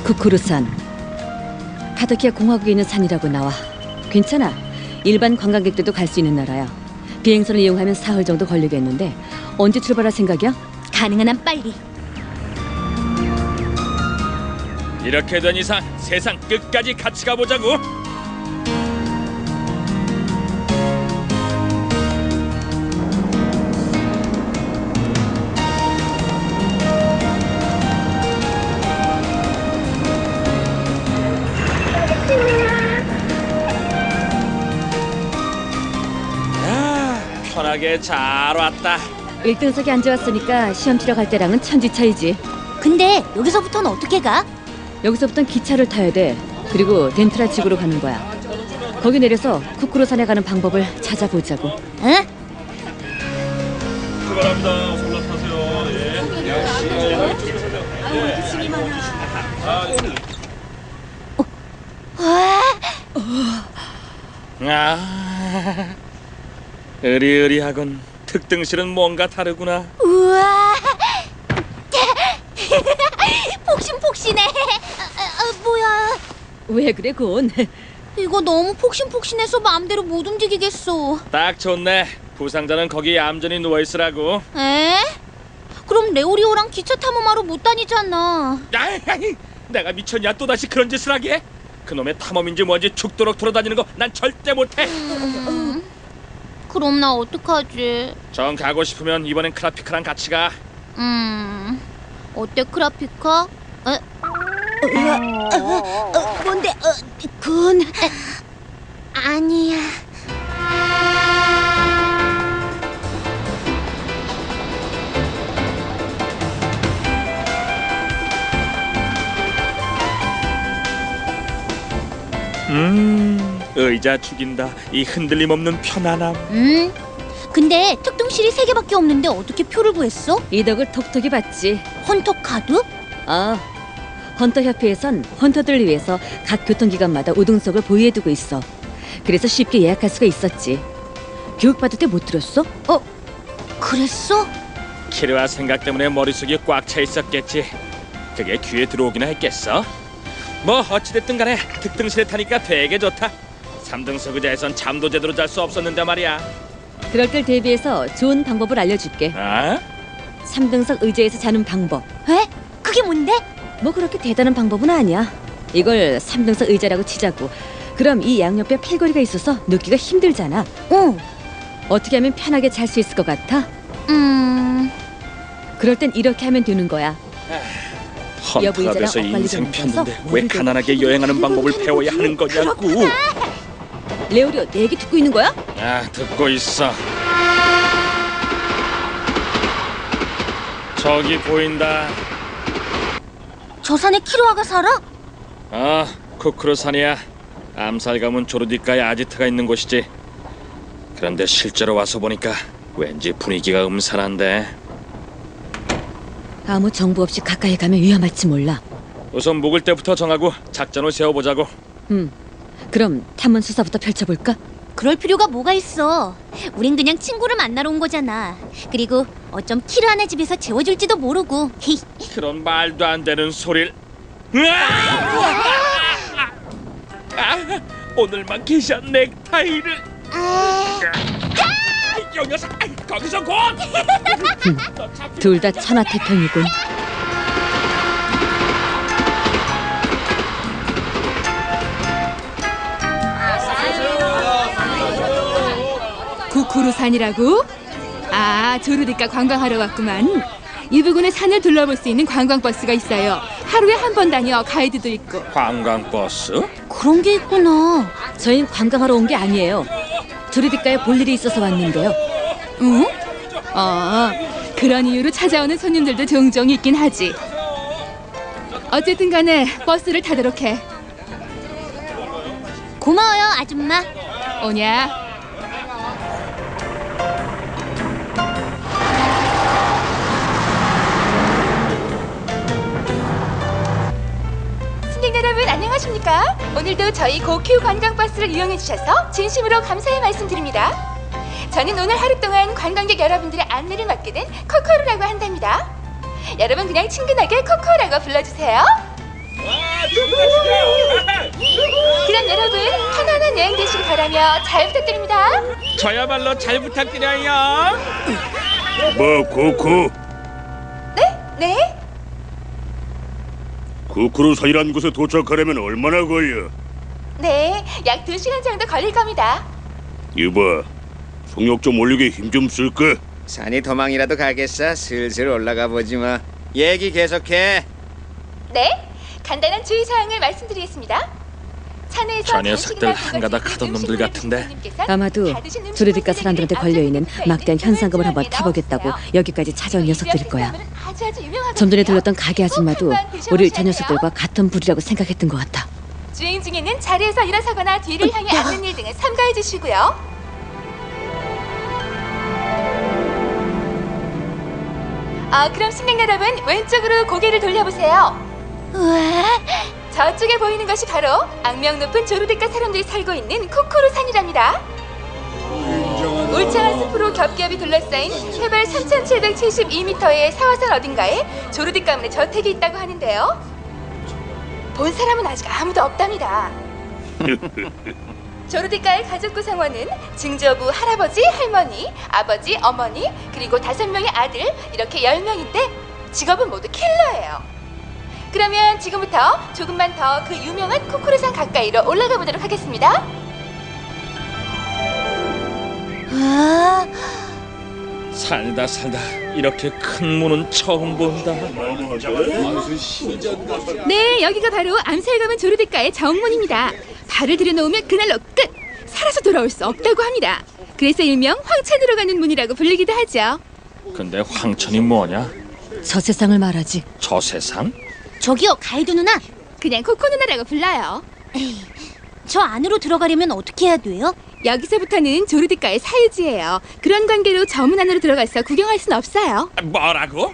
쿠쿠루산. 카토키아 공화국에 있는 산이라고 나와. 괜찮아. 일반 관광객들도 갈 수 있는 나라야. 비행선을 이용하면 사흘 정도 걸리겠는데 언제 출발할 생각이야? 가능한 한 빨리. 이렇게 된 이상 세상 끝까지 같이 가보자고. 편하게 잘 왔다. 1등석에 앉아왔으니까 시험 치러 갈 때랑은 천지 차이지. 근데 여기서부터는 어떻게 가? 여기서부턴 기차를 타야 돼. 그리고 덴트라 지구로 가는 거야. 거기 내려서 쿠쿠루산에 가는 방법을 찾아보자고. 응? 출발합니다. 어서 올라타세요. 아, 으리으리하군. 특등실은 뭔가 다르구나. 우와. 폭신폭신해. 뭐야? 왜 그래, 곤? 이거 너무 폭신폭신해서 마음대로 못 움직이겠어. 딱 좋네. 부상자는 거기 얌전히 누워있으라고. 에? 그럼 레오리오랑 기차 탐험하러 못 다니잖아. 아이, 내가 미쳤냐? 또다시 그런 짓을 하게? 그놈의 탐험인지 뭔지 죽도록 돌아다니는 거 난 절대 못해. 그럼 나 어떡하지? 정 가고 싶으면 이번엔 크라피카랑 같이 가. 어때 크라피카? 뭔데? 군? 아니야. 의자 죽인다. 이 흔들림 없는 편안함. 근데 특등실이 3개밖에 없는데 어떻게 표를 구했어? 이 덕을 톡톡히 봤지. 헌터 카드? 아, 헌터협회에선 헌터들을 위해서 각 교통기관마다 우등석을 보유해두고 있어. 그래서 쉽게 예약할 수가 있었지. 교육받을 때 못 들었어? 그랬어? 키르와 생각 때문에 머릿속이 꽉 차 있었겠지. 그게 귀에 들어오기나 했겠어? 뭐 어찌됐든 간에 특등실에 타니까 되게 좋다. 3등석 의자에선 잠도 제대로 잘 수 없었는데 말이야. 그럴 때 대비해서 좋은 방법을 알려줄게. 아? 3등석 의자에서 자는 방법. 에? 그게 뭔데? 뭐 그렇게 대단한 방법은 아니야. 이걸 3등석 의자라고 치자고. 그럼 이 양옆에 팔걸이가 있어서 눕기가 힘들잖아. 어떻게 하면 편하게 잘 수 있을 것 같아? 그럴 땐 이렇게 하면 되는 거야. 헌터가 돼서 인생 폈는데 왜 가난하게 여행하는 방법을 배워야 하는 거냐고. 레오리오, 내 얘기 듣고 있는 거야? 아, 듣고 있어. 저기 보인다. 저 산에 키로아가 살아? 쿠쿠루산이야. 암살 가문 조르디카에 아지트가 있는 곳이지. 그런데 실제로 와서 보니까 왠지 분위기가 음산한데. 아무 정보 없이 가까이 가면 위험할지 몰라. 우선 묵을 때부터 정하고 작전을 세워보자고. 그럼 탐문 수사부터 펼쳐볼까? 그럴 필요가 뭐가 있어. 우린 그냥 친구를 만나러 온 거잖아. 그리고 어쩜 키르아네 집에서 재워줄지도 모르고. 그런 말도 안 되는 소리를. 오늘만 계시한 넥타이를. 이 녀석, 거기서 곧! 둘 다 천하태평이군. 쿠쿠루산이라고? 아, 조르디카 관광하러 왔구만. 이 부근에 산을 둘러볼 수 있는 관광버스가 있어요. 하루에 한 번 다녀. 가이드도 있고. 관광버스? 그런 게 있구나. 저희는 관광하러 온 게 아니에요. 조르디카에 볼 일이 있어서 왔는데요. 응? 그런 이유로 찾아오는 손님들도 종종 있긴 하지. 어쨌든 간에 버스를 타도록 해. 고마워요, 아줌마. 오냐? 승객 여러분 안녕하십니까? 오늘도 저희 고큐 관광버스를 이용해주셔서 진심으로 감사의 말씀드립니다. 저는 오늘 하루 동안 관광객 여러분들의 안내를 맡게 된 코코루라고 한답니다. 여러분 그냥 친근하게 코코라고 불러주세요. 와, 그럼 여러분 편안한 여행 되시길 바라며 잘 부탁드립니다. 저야말로 잘 부탁드려요. 뭐 코코? 네? 쿠쿠루산이라는 곳에 도착하려면 얼마나 걸려? 네, 약 2시간 정도 걸릴 겁니다. 이봐, 속력 좀 올리게 힘 좀 쓸까? 산이 도망이라도 가겠어. 슬슬 올라가 보지 마. 얘기 계속해. 네, 간단한 주의사항을 말씀드리겠습니다. 저 녀석들 한가닥 하던 놈들 같은데. 아마도 조르디카 사람들한테 걸려있는 막대한 현상금을 한번 타보겠다고 여기까지 찾아온 녀석들일 거야. 좀 전에 들렀던 가게 아줌마도 우리 저 녀석들과 같은 부류라고 생각했던 것 같아. 주행 중에는 자리에서 일어서거나 뒤를 향해 앉는 일 등은 삼가해 주시고요. 그럼 승객 여러분 왼쪽으로 고개를 돌려보세요. 우와, 저쪽에 보이는 것이 바로 악명 높은 조르디카 사람들이 살고 있는 쿠쿠루산이랍니다. 울창한 숲으로 겹겹이 둘러싸인 해발 3,772m의 사화산 어딘가에 조르디카 가문의 저택이 있다고 하는데요. 본 사람은 아직 아무도 없답니다. 조르디카의 가족 구성원은 증조부 할아버지, 할머니, 아버지, 어머니, 그리고 5명의 아들, 이렇게 10명인데 직업은 모두 킬러예요. 그러면 지금부터 조금만 더 그 유명한 쿠쿠루산 가까이로 올라가 보도록 하겠습니다. 와, 살다 이렇게 큰 문은 처음 본다. 네, 여기가 바로 암살가문 조르디카의 정문입니다. 발을 들여놓으면 그날로 끝! 살아서 돌아올 수 없다고 합니다. 그래서 일명 황천으로 가는 문이라고 불리기도 하죠. 근데 황천이 뭐냐? 저 세상을 말하지. 저 세상? 저기요, 가이드 누나. 그냥 코코 누나라고 불러요. 저 안으로 들어가려면 어떻게 해야 돼요? 여기서부터는 조르디카의 사유지예요. 그런 관계로 저 문 안으로 들어가서 구경할 순 없어요. 뭐라고?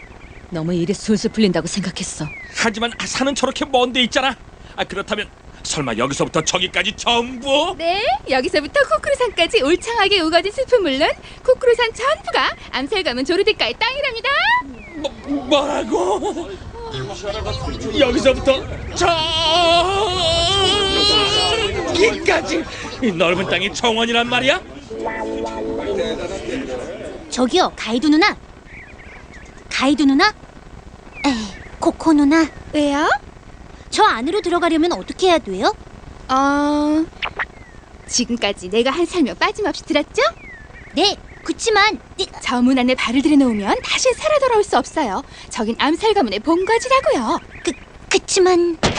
너무 일이 술술 풀린다고 생각했어. 하지만 산은 저렇게 먼 데 있잖아. 그렇다면 설마 여기서부터 저기까지 전부? 네, 여기서부터 쿠쿠루산까지 울창하게 우거진 숲은 물론 쿠쿠루산 전부가 암살가문 조르디카의 땅이랍니다. 뭐라고? 여기서부터 저기까지 이 넓은 땅이 정원이란 말이야? 저기요, 가이드 누나. 가이드 누나? 에이, 코코 누나. 왜요? 저 안으로 들어가려면 어떻게 해야 돼요? 지금까지 내가 한 설명 빠짐없이 들었죠? 네, 그치만 저 문 안에 발을 들여놓으면 다신 살아 돌아올 수 없어요. 저긴 암살 가문의 본거지라고요. 그치만 다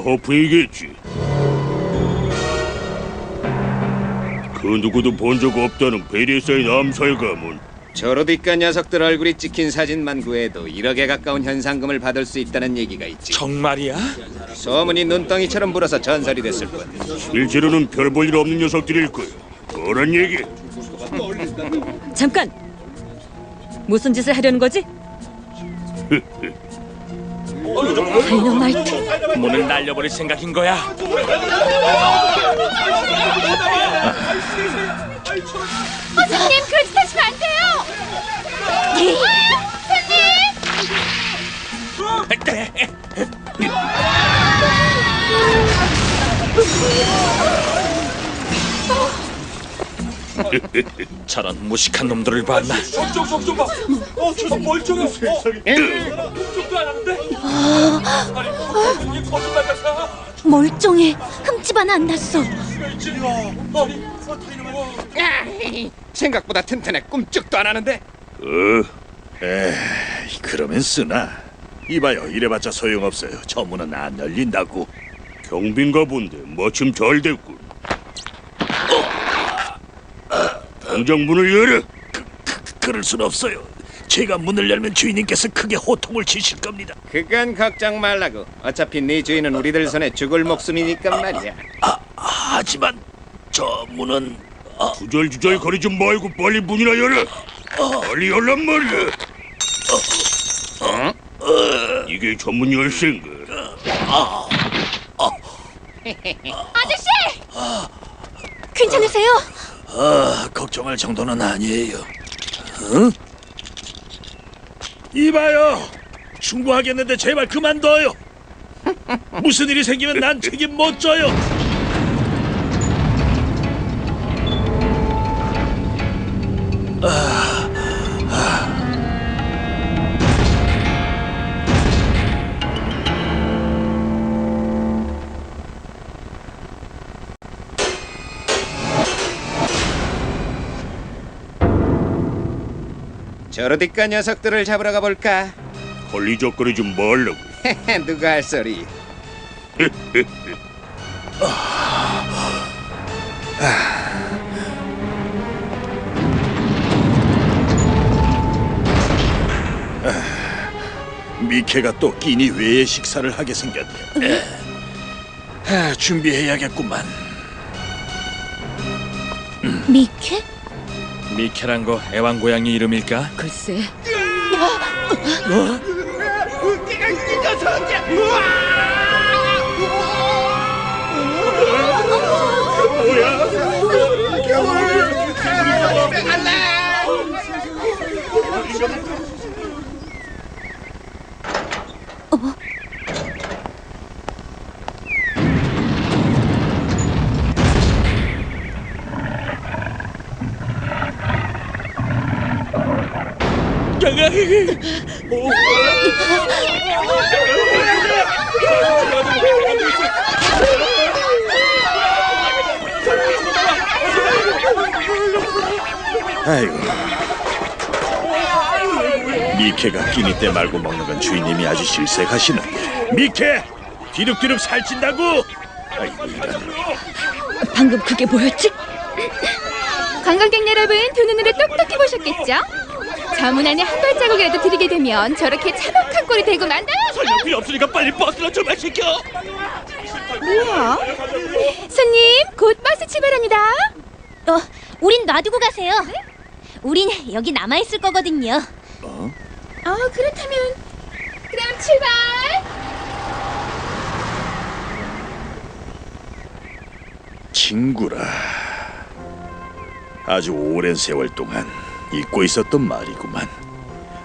허프이겠지. 그 누구도 본 적 없다는 베리에 쌓인 암살 가문. 조르디카 녀석들 얼굴이 찍힌 사진만 구해도 1억에 가까운 현상금을 받을 수 있다는 얘기가 있지. 정말이야? 소문이 눈덩이처럼 불어서 전설이 됐을 뿐. 실제로는 별 볼 일 없는 녀석들일 거야. 뭐란 얘기? 잠깐! 무슨 짓을 하려는 거지? 다이너마이트. 문을 날려버릴 생각인 거야. 선생님, 그렇게 하시면 안 돼요. 저런 무식한 놈들을 봤나? 멀쩡해. 흠집 하나 안 났어. 생각보다 튼튼해. 꿈쩍도 안 하는데. 그러면 쓰나? 이봐요, 이래봤자 소용없어요. 저 문은 안 열린다고. 경비인가 본데 마침 잘 됐군. 당장 문을 열어. 그럴 순 없어요. 제가 문을 열면 주인님께서 크게 호통을 치실 겁니다. 그건 걱정 말라고. 어차피 네 주인은 우리들 손에 죽을 목숨이니까 말이야. 하지만 저 문은 주절주절 거리지 말고 빨리 문이나 열어. 빨리 열란 말이야. 이게 전문 열쇠인가? 아저씨! 괜찮으세요? 걱정할 정도는 아니에요. 응? 이봐요, 충분하겠는데 제발 그만둬요. 무슨 일이 생기면 난 책임 못 져요. 저러디까 녀석들을 잡으러 가볼까? 걸리적거리지 말라고. 누가 할 소리? 미케가 또 끼니 외에 식사를 하게 생겼네. 준비해야겠구만. 미케? 미케란 거 애완고양이 이름일까? 글쎄, 아이고. 미케가 끼니 때 말고 먹는 건 주인님이 아주 실색하시는데. 미케! 뒤룩뒤룩 살찐다고! 아이고 이런. 방금 그게 뭐였지? 관광객 여러분, 두 눈으로 똑똑히 보셨겠죠? 저 문 안에 한 발자국이라도 들이게 되면 저렇게 차박한 꼴이 되고 만다. 설명 필요 없으니까 빨리 버스나 출발시켜! 뭐야? 손님, 곧 버스 출발합니다. 우린 놔두고 가세요. 우린 여기 남아있을 거거든요. 그렇다면 그럼 출발. 친구라. 아주 오랜 세월 동안 잊고 있었던 말이구만.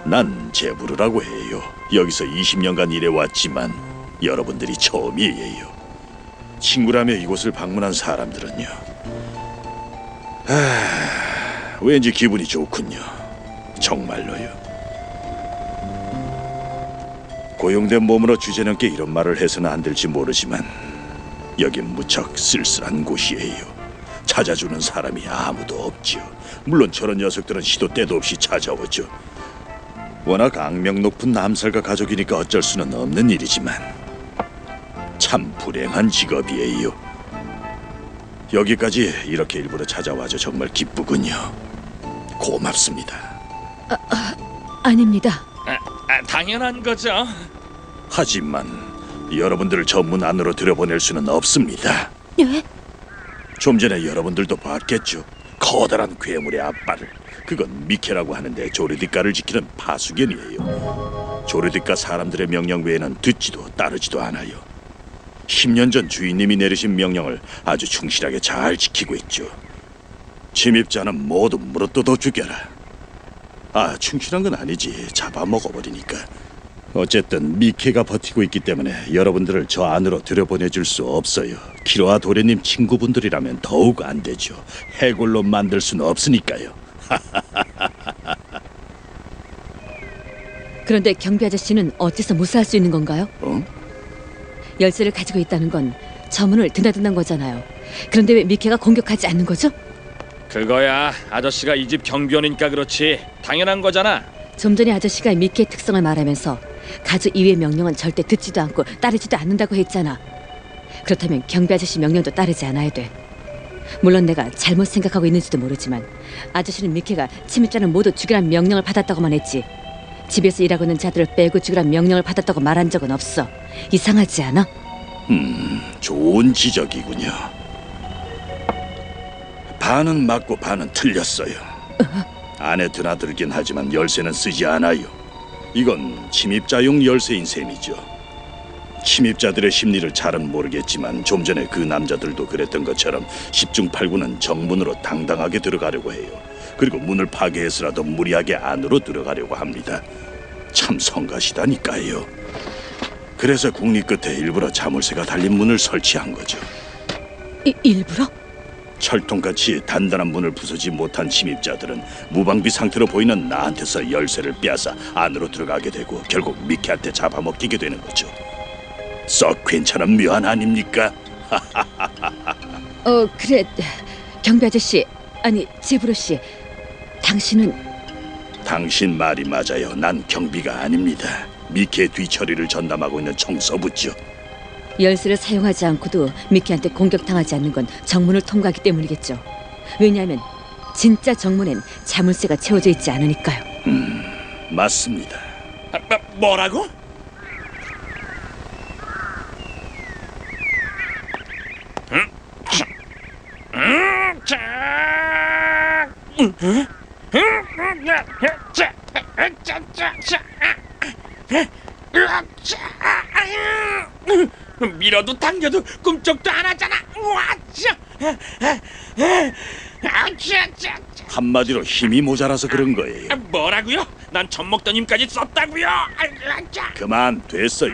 난 제부르라고 해요. 여기서 20년간 일해왔지만 여러분들이 처음이에요. 친구라며 이곳을 방문한 사람들은요. 왠지 기분이 좋군요. 정말로요. 고용된 몸으로 주제넘게 이런 말을 해서는 안 될지 모르지만 여긴 무척 쓸쓸한 곳이에요. 찾아주는 사람이 아무도 없죠. 물론 저런 녀석들은 시도 때도 없이 찾아오죠. 워낙 악명 높은 남살가 가족이니까 어쩔 수는 없는 일이지만 참 불행한 직업이에요. 여기까지 이렇게 일부러 찾아와줘 정말 기쁘군요. 고맙습니다. 아닙니다. 당연한 거죠. 하지만 여러분들을 저 문 안으로 들여보낼 수는 없습니다. 네? 좀 전에 여러분들도 봤겠죠. 커다란 괴물의 앞발을. 그건 미케라고 하는데 조르디카를 지키는 파수견이에요. 조르디카 사람들의 명령 외에는 듣지도 따르지도 않아요. 10년 전 주인님이 내리신 명령을 아주 충실하게 잘 지키고 있죠. 침입자는 모두 물어뜯어 죽여라. 충실한 건 아니지. 잡아먹어버리니까. 어쨌든 미케가 버티고 있기 때문에 여러분들을 저 안으로 들여보내줄 수 없어요. 키로아 도레님 친구분들이라면 더욱 안 되죠. 해골로 만들 수는 없으니까요. 그런데 경비 아저씨는 어째서 무사할 수 있는 건가요? 열쇠를 가지고 있다는 건 저 문을 드나드는 거잖아요. 그런데 왜 미케가 공격하지 않는 거죠? 그거야 아저씨가 이 집 경비원이니까 그렇지. 당연한 거잖아. 좀 전에 아저씨가 미케의 특성을 말하면서 가주 이외의 명령은 절대 듣지도 않고 따르지도 않는다고 했잖아. 그렇다면 경비 아저씨 명령도 따르지 않아야 돼. 물론 내가 잘못 생각하고 있는지도 모르지만 아저씨는 미케가 침입자는 모두 죽이라는 명령을 받았다고만 했지 집에서 일하고 있는 자들을 빼고 죽이라는 명령을 받았다고 말한 적은 없어. 이상하지 않아? 좋은 지적이군요. 반은 맞고 반은 틀렸어요. 안에 드나들긴 하지만 열쇠는 쓰지 않아요. 이건 침입자용 열쇠인 셈이죠. 침입자들의 심리를 잘은 모르겠지만 좀 전에 그 남자들도 그랬던 것처럼 10중 8구는 정문으로 당당하게 들어가려고 해요. 그리고 문을 파괴해서라도 무리하게 안으로 들어가려고 합니다. 참 성가시다니까요. 그래서 국리 끝에 일부러 자물쇠가 달린 문을 설치한 거죠. 일부러? 철통같이 단단한 문을 부수지 못한 침입자들은 무방비 상태로 보이는 나한테서 열쇠를 빼앗아 안으로 들어가게 되고 결국 미케한테 잡아먹히게 되는 거죠. 썩 괜찮은 묘안 아닙니까? 그래. 경비 아저씨, 아니 제브로 씨, 당신은 당신 말이 맞아요. 난 경비가 아닙니다. 미케 뒤처리를 전담하고 있는 청서부죠. 열쇠를 사용하지 않고도 미키한테 공격당하지 않는 건 정문을 통과하기 때문이겠죠. 왜냐하면 진짜 정문엔 자물쇠가 채워져 있지 않으니까요. 맞습니다. 뭐라고? 밀어도 당겨도 꿈쩍도 안 하잖아. 한마디로 힘이 모자라서 그런 거예요. 뭐라고요? 난 젖먹던 힘까지 썼다고요. 그만 됐어요.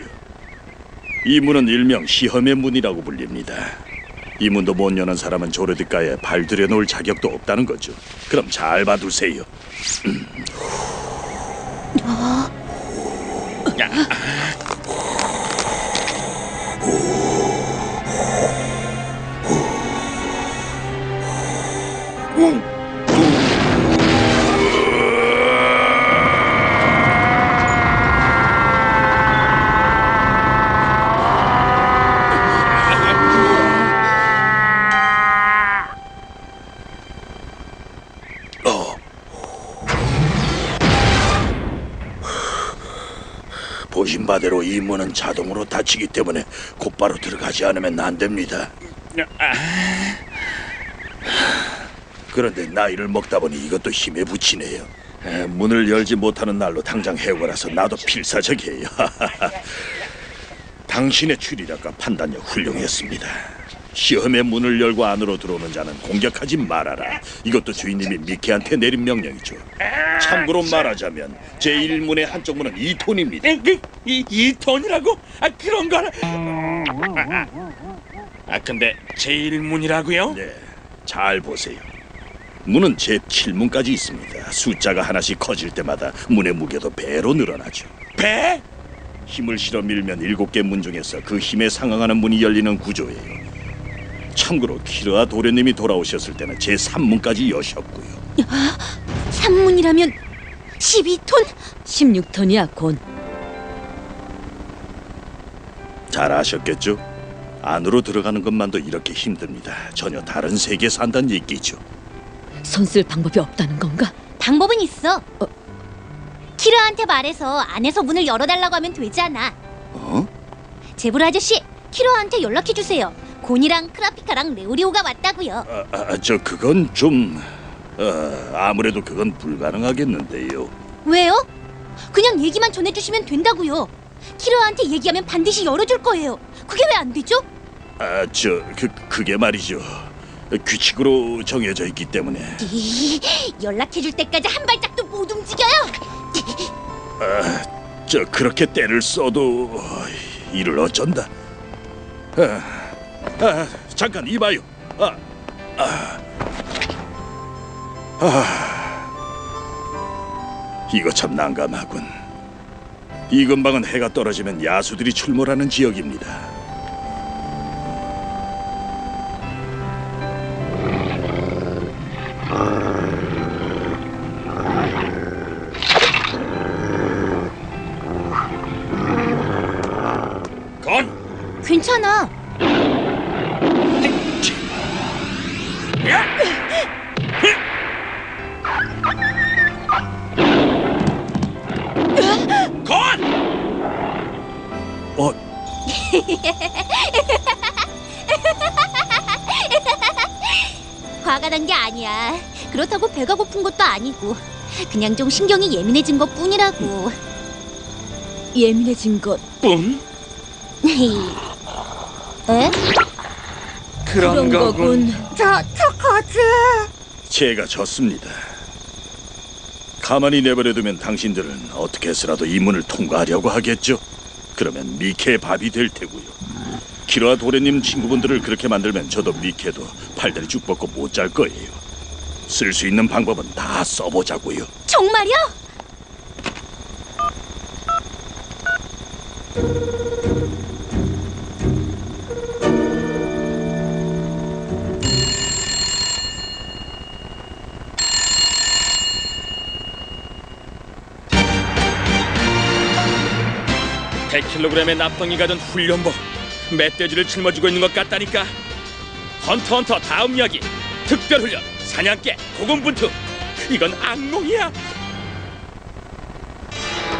이 문은 일명 시험의 문이라고 불립니다. 이 문도 못 여는 사람은 조르디가에 발 들여놓을 자격도 없다는 거죠. 그럼 잘 봐두세요. 보신 바대로 이 문은 자동으로 닫히기 때문에 곧바로 들어가지 않으면 안 됩니다. 그런데 나이를 먹다 보니 이것도 힘에 부치네요. 문을 열지 못하는 날로 당장 해고라서 나도 필사적이에요. 당신의 추리력과 판단력 훌륭했습니다. 시험의 문을 열고 안으로 들어오는 자는 공격하지 말아라. 이것도 주인님이 미케한테 내린 명령이죠. 참고로 말하자면 제1문의 한쪽 문은 2톤입니다. 이 톤이라고? 그런 걸? 근데 제1문이라고요? 네, 잘 보세요. 문은 제7문까지 있습니다. 숫자가 하나씩 커질 때마다 문의 무게도 배로 늘어나죠. 배? 힘을 실어 밀면 7개 문 중에서 그 힘에 상응하는 문이 열리는 구조예요. 참고로 키르아 도련님이 돌아오셨을 때는 제3문까지 여셨고요. 3문이라면 12톤? 16톤이야, 곤. 잘 아셨겠죠? 안으로 들어가는 것만도 이렇게 힘듭니다. 전혀 다른 세계에 산다는 얘기죠. 손 쓸 방법이 없다는 건가? 방법은 있어. 키라한테 말해서 안에서 문을 열어달라고 하면 되잖아. 제브라 아저씨, 키라한테 연락해주세요. 곤이랑 크라피카랑 레오리오가 왔다고요. 그건 좀... 아무래도 그건 불가능하겠는데요. 왜요? 그냥 얘기만 전해주시면 된다고요. 키라한테 얘기하면 반드시 열어줄 거예요. 그게 왜 안 되죠? 그게 말이죠. 규칙으로 정해져 있기 때문에. 연락해줄 때까지 한 발짝도 못 움직여요. 그렇게 때를 써도 이를 어쩐다. 잠깐 이봐요. 이거 참 난감하군. 이 근방은 해가 떨어지면 야수들이 출몰하는 지역입니다. 건! 괜찮아. 건! 화가 난 게 아니야. 그렇다고 배가 고픈 것도 아니고 그냥 좀 신경이 예민해진 것 뿐이라고. 예민해진 것 뿜? 에? 그런 거군. 저 거즈. 제가 졌습니다. 가만히 내버려두면 당신들은 어떻게 해서라도 이 문을 통과하려고 하겠죠. 그러면 미케의 밥이 될 테고요. 키로와 도레님 친구분들을 그렇게 만들면 저도 미케도 팔다리 쭉 뻗고 못 잘 거예요. 쓸 수 있는 방법은 다 써보자고요. 정말요? (100kg의) 납덩이가 든 훈련복 멧돼지를 짊어지고 있는 것 같다니까. 헌터 다음 이야기 특별훈련 사냥개 고군분투. 이건 악몽이야.